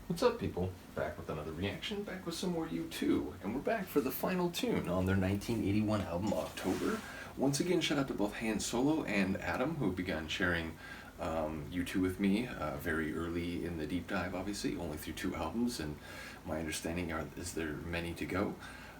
What's up, people? Back with another reaction, back with some more U2, and we're back for the final tune on their 1981 album, October. Once again, shout out to both Han Solo and Adam, who began sharing U2 with me very early in the deep dive, obviously, only through 2 albums, and my understanding is there are many to go.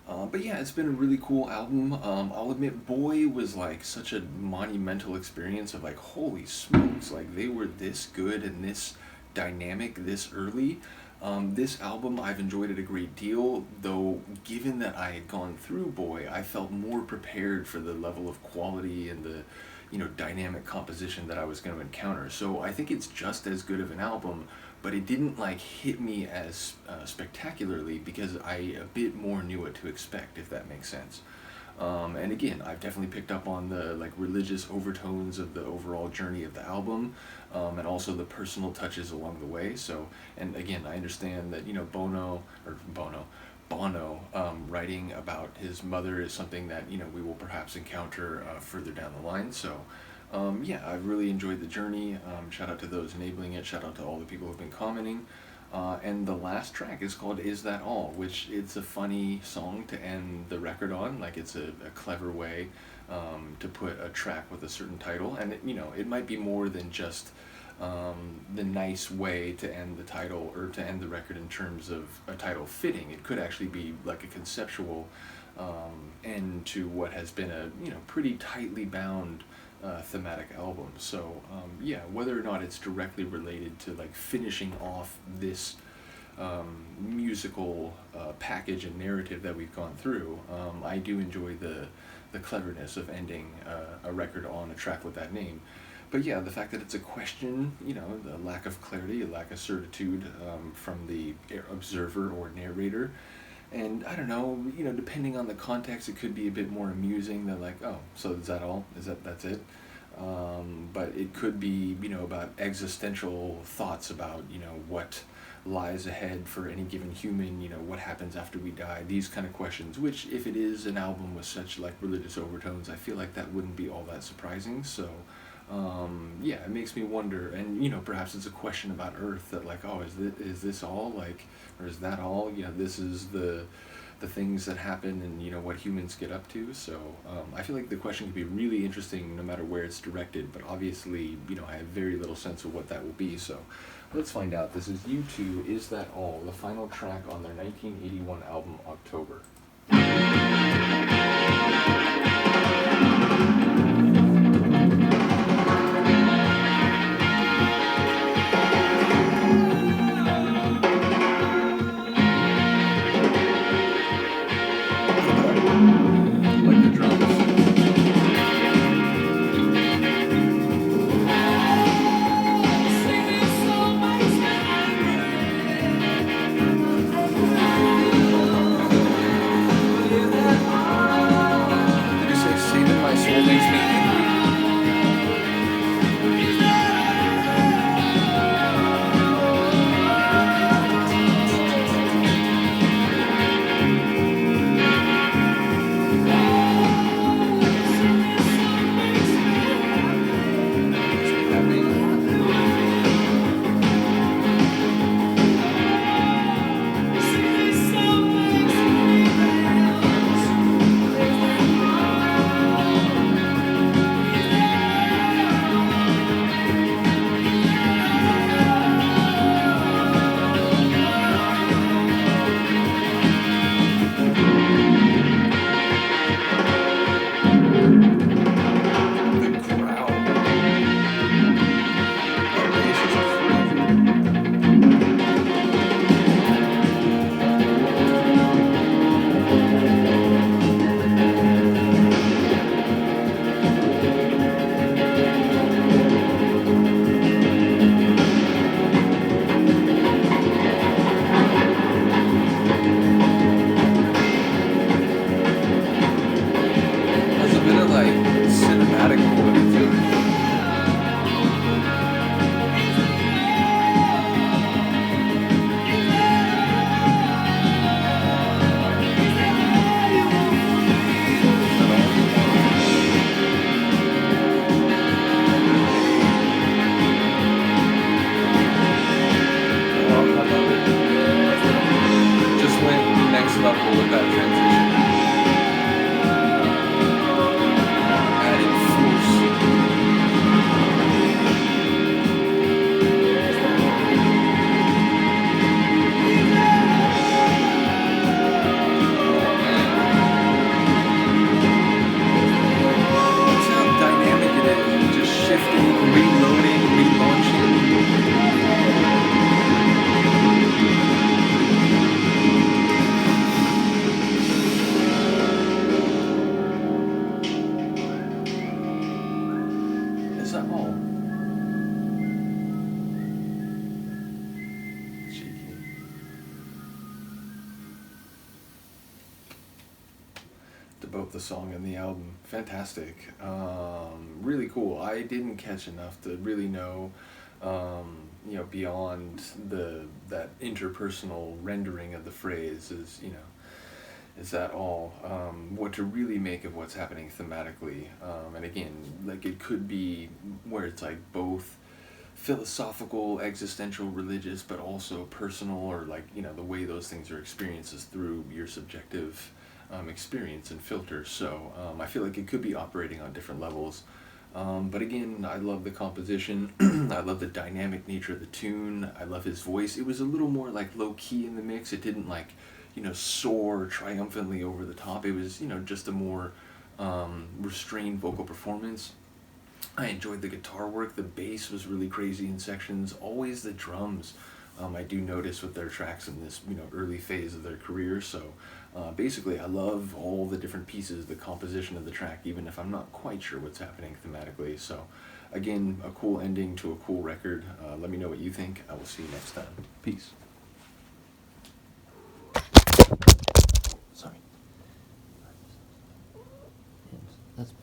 But yeah, it's been a really cool album. I'll admit, Boy was like such a monumental experience of like, holy smokes, like they were this good and this dynamic this early. This album, I've enjoyed it a great deal, though given that I had gone through Boy, I felt more prepared for the level of quality and the, dynamic composition that I was going to encounter. So I think it's just as good of an album, but it didn't like hit me as spectacularly because I a bit more knew what to expect, if that makes sense. And again, I've definitely picked up on the like religious overtones of the overall journey of the album, and also the personal touches along the way. So, and again, I understand that Bono, writing about his mother is something that we will perhaps encounter further down the line. So, yeah, I've really enjoyed the journey. Shout out to those enabling it. Shout out to all the people who've been commenting. And the last track is called Is That All, which it's a funny song to end the record on. Like it's a clever way to put a track with a certain title. And it might be more than just the nice way to end the title or to end the record in terms of a title fitting. It could actually be like a conceptual end to what has been a pretty tightly bound thematic album. So yeah, whether or not it's directly related to like finishing off this musical package and narrative that we've gone through, I do enjoy the cleverness of ending a record on a track with that name. But yeah, the fact that it's a question, the lack of clarity, a lack of certitude from the observer or narrator. And I don't know, depending on the context, it could be a bit more amusing than like, oh, so is that all? That's it? But it could be, about existential thoughts about, what lies ahead for any given human, what happens after we die, these kind of questions, which if it is an album with such like religious overtones, I feel like that wouldn't be all that surprising. So, yeah, it makes me wonder, and perhaps it's a question about Earth that like, oh, is this all, like, or is that all? This is the things that happen and what humans get up to. So I feel like the question could be really interesting no matter where it's directed, but obviously I have very little sense of what that will be. So let's find out. This is U2, Is That All, the final track on their 1981 album, October. Like the drums. both the song and the album. Fantastic. Really cool. I didn't catch enough to really know, beyond that interpersonal rendering of the phrase is that all, what to really make of what's happening thematically. And again, like it could be where it's like both philosophical, existential, religious, but also personal, or like, the way those things are experienced is through your subjective experience and filter. So I feel like it could be operating on different levels. But again, I love the composition. I love the dynamic nature of the tune. I love his voice. It was a little more like low key in the mix. It didn't like, soar triumphantly over the top. It was, just a more restrained vocal performance. I enjoyed the guitar work. The bass was really crazy in sections. Always the drums. I do notice with their tracks in this, early phase of their career. So basically, I love all the different pieces, the composition of the track, even if I'm not quite sure what's happening thematically. So again, a cool ending to a cool record. Let me know what you think. I will see you next time. Peace. Sorry. That's